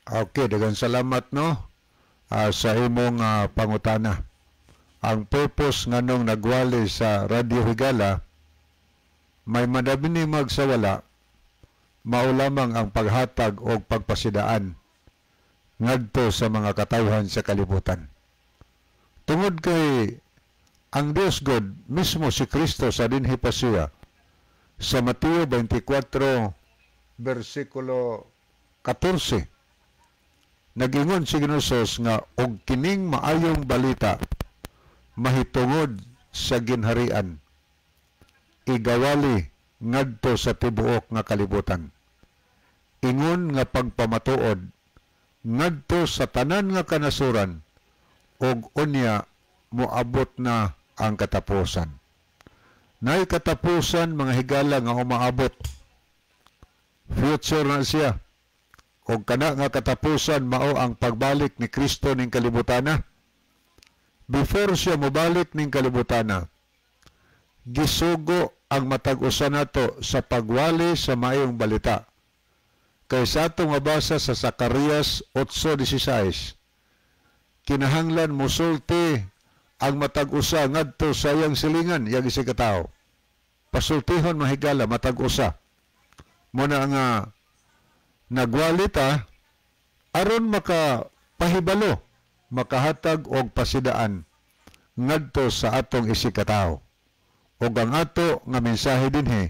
B: Okay, daghang salamat no sa imong pangutana. Ang purpose nganong nagwali sa Radyo Higala, may madami ni magsawala, mao lamang ang paghatag o pagpasidaan. ngadto sa mga katawhan sa kalibutan. Tungod kay ang Dios God mismo si Kristo sa dinhi pasiya sa Mateo 24 versikulo 14 nagingon si Ginosos nga og kining maayong balita mahitungod sa ginharian igawali ngadto sa tibuok nga kalibutan. Ingon nga pagpamatuod ngadto sa tanan nga kanasuran og unya moabot na ang katapusan. Nay katapusan mga higala nga umaabot. Future na siya. O kana nga katapusan mao ang pagbalik ni Kristo ning kalibutana. Before siya mobalik ning kalibutana, gisugo ang matag usa nato sa pagwali sa maayong balita. Kay sa atong mabasa sa Zacarias 8:16, kinahanglan musulti ang matag usa ngadto sa iyang silingan iyang isig katao. Pasultihon mahigala matag usa. Muna nga nagwalita aron makapahibalo, makahatag og pasidaan ngadto sa atong isikataw. Og ang ato nga mensahe dinhi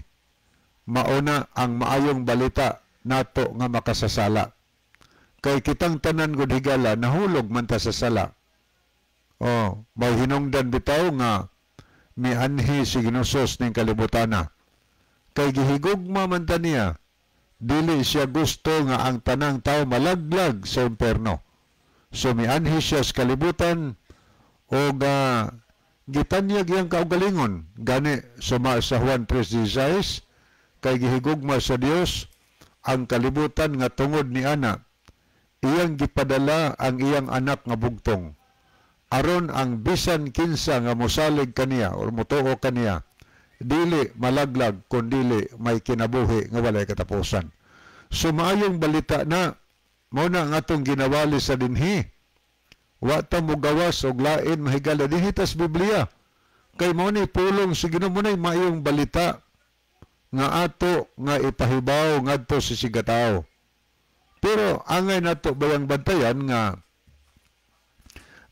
B: mauna ang maayong balita nato nga makasasala. Kay kitang tanan gud higala nahulog man ta sa sala. May hinungdan bitaw nga mianhi si Ginosos ning kalibutana. Kay gihigugma man ta niya dili siya gusto nga ang tanang tao malaglag sa imperno. So mianhi siya sa kalibutan o gitanyag iyang kaugalingon. Gani sa Juan 3:16 kay gihigugma sa Dios ang kalibutan nga tungod ni ana. Iyang gipadala ang iyang anak nga bugtong. Aron ang bisan kinsa nga mosalig kaniya o motuo kaniya dili malaglag kundili may kinabuhi nga walay katapusan. So maayong balita na mao na ang atong ginawali sa dinhi. Wa ta mo gawas og lain mahigala dinhi tas Biblia. Kay mao ni pulong sa Ginoo mo nay maayong balita nga ato nga ipahibaw ngadto sa sigataw. Pero angay nato bayang bantayan nga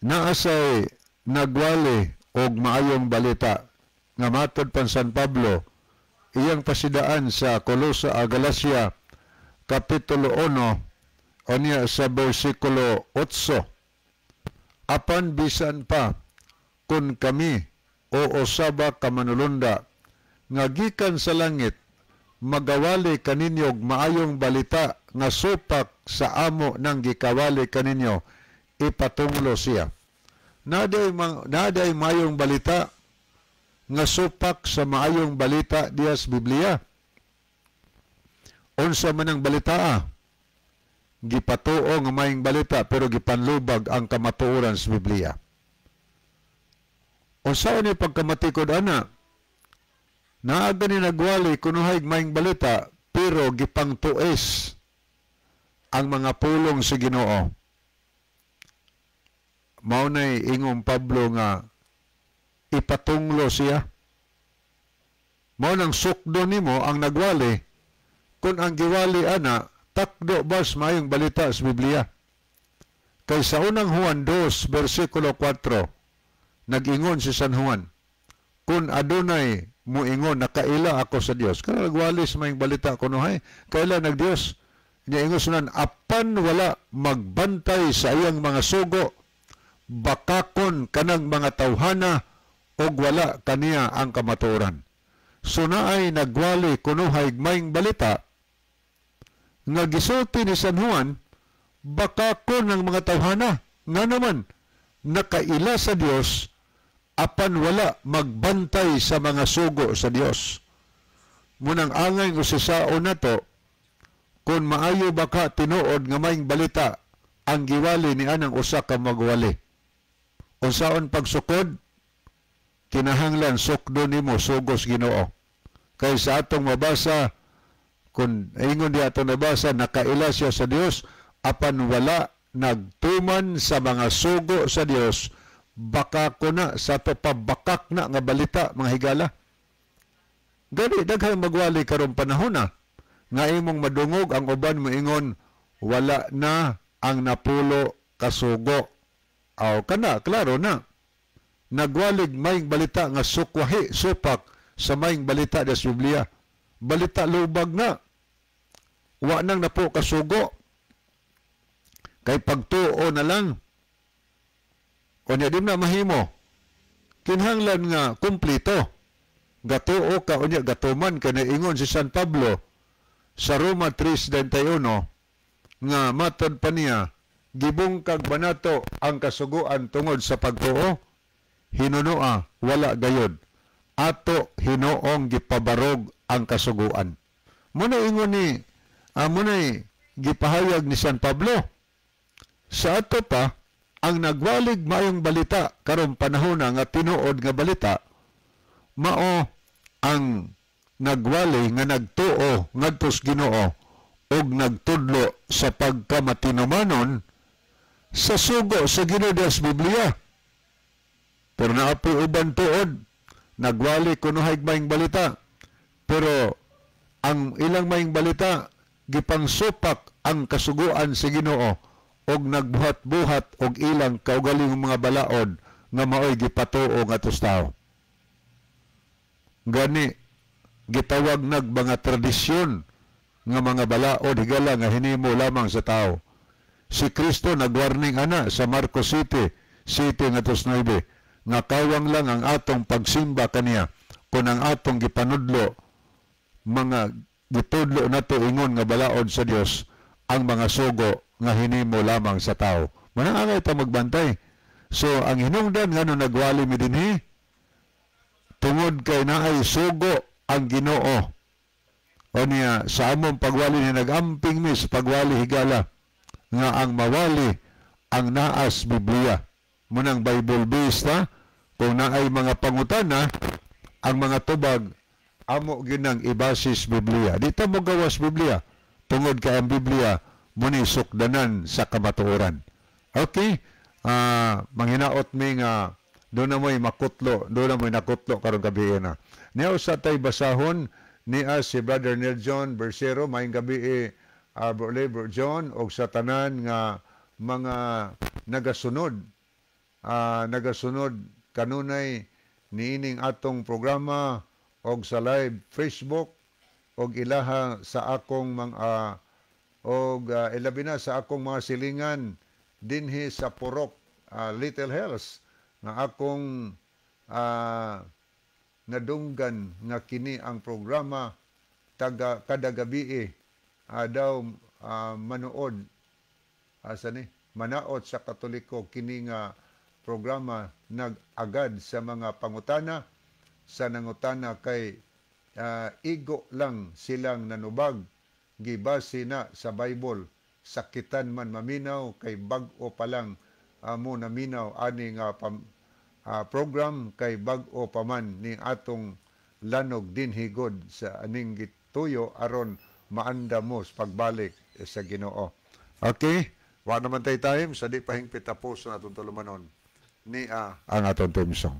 B: naasay nagwali og maayong balita nga matod pan San Pablo iyang pasidaan sa Galacia kapitulo 1 unya sa bersikulo 8. Apan bisan pa kun kami o usaba ka manulunda nga gikan sa langit magawali kaninyog maayong balita nga supak sa amo nang gikawali kaninyo ipatunglo siya. Naday maayong balita nga supak sa maayong balita diya sa Biblia. Unsa man ang balita gipatuo nga maayong balita pero gipanlubag ang kamatuoran sa Biblia. Unsa ni pagkamatikod ana? Naaga ni nagwali kunuhay maayong balita pero gipangtuis ang mga pulong sa Ginoo. Mao nay ingong Pablo nga ipatunglo siya. Mao nang sukdo nimo ang nagwali kung ang giwali ana takdo bas maayong balita sa Biblia. Kay sa unang Juan 2 bersikulo 4 nag-ingon si San Juan, kung adunay muingon nakaila ako sa Dios. Kana nagwali sa maayong balita kunuhay, kaila nagdios. Niya ingon sunan apan wala magbantay sa iyang mga sugo, bakakon kanang mga tawhana og wala kaniya ang kamatuoran. So naay nagwali kunuhay maayong balita nga gisulti ni San Juan bakakon ng mga tawhana nga naman nakaila sa Dios apan wala magbantay sa mga sugo sa Dios. Munang angay usisaon nato kung maayo baka tinuod nga maayong balita ang giwali ni anang usa ka magwali. Unsaon pagsukod? Kinahanglan sukdo nimo sugos Ginoo. Kay sa atong mabasa, kung ingon di atong nabasa, nakaila siya sa Dios apan wala nagtuman sa mga sugo sa Dios, baka ko na sa to pabakak na nga balita mga higala. Gani daghang magwali karon panahon na nga imong madungog ang uban mo ingon wala na ang napulo kasugo. Aw kana klaro na. Nagwalig maing balita nga sukwahi supak sa maing balita des Biblia. Balita lubag na. Wa nang napo kasugo. Kay pagtuo na lang. Unya di na mahimo. Kinahanglan nga kumplito. Gatuo ka unya gatuman ka na ingon si San Pablo sa Roma 3:21 nga matod pa niya gibungkag banato ang kasuguan tungod sa pagtuo. Hinunoa wala gayod. Ato hinuong gipabarog ang kasuguan. Muna ingon ni muna'y gipahayag ni San Pablo. Sa ato pa, ang nagwalig mayong balita karong panahon nga tinuod nga balita, mao ang nagwali nga nagtuo ngadtos Ginoo og nagtudlo sa pagkamatinumanon sa sugo sa Ginoo des Biblia. Pero naapoy uban tuod, nagwali kuno maing balita. Pero ang ilang maing balita gipangsupak ang kasuguan sa Ginoo og nagbuhat-buhat og ilang kaugaling mga balaod nga maoy gipatuo ngadtos tawo. Gani gitawag nag mga tradisyon nga mga balaod higala nga hinimo lamang sa tao. Si Kristo nagwarning ana sa Marcos 7:9 nga kawang lang ang atong pagsimba kaniya kung ang atong gipanudlo mga gitudlo nato ingon nga balaod sa Dios ang mga sugo nga hinimo lamang sa tao. Manangay ta magbantay. So ang hinungdan nga nagwali mi dinhi tungod kay naay sugo ang Ginoo. O niya sa among pagwali ni nagamping mi sa pagwali higala nga ang mawali ang naas Biblia. Munang Bible based ha. Kung naay mga pangutana ang mga tubag amo ginang ibasis Biblia. Dito mo gawas Biblia. Tungod kay ang Biblia muni sukdanan sa kamatuoran. Okay? Manghinaot mi nga doon na mo'y makutlo, doon na mo'y nakutlo karong gabi na. Niya sa tay basahon niya si Brother Nelson Bersero, maayong gabi Brother John, o sa tanan nga mga nagasunod kanunay niining atong programa og sa live Facebook og ilaha sa akong mga ilabi na sa akong mga silingan dinhi sa Purok Little Hills nga akong nadunggan nga kini ang programa kada gabi daw manood manaot sa Katoliko kini nga programa nag-agad sa mga pangutana sa nangutana kay igo lang silang nanubag gibase na sa Bible sakitan man maminaw kay bag-o pa lang mo naminaw ani nga program kay bag-o pa man ni atong lanog dinhigod sa aning gituyo aron maanda mo sa pagbalik sa Ginoo. Okay? Wa naman tay time sa di pahingpit tapos na atong tulumanon ni ang atong theme song.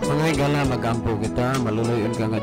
A: Mga higala magampo kita, maluloyon ka nga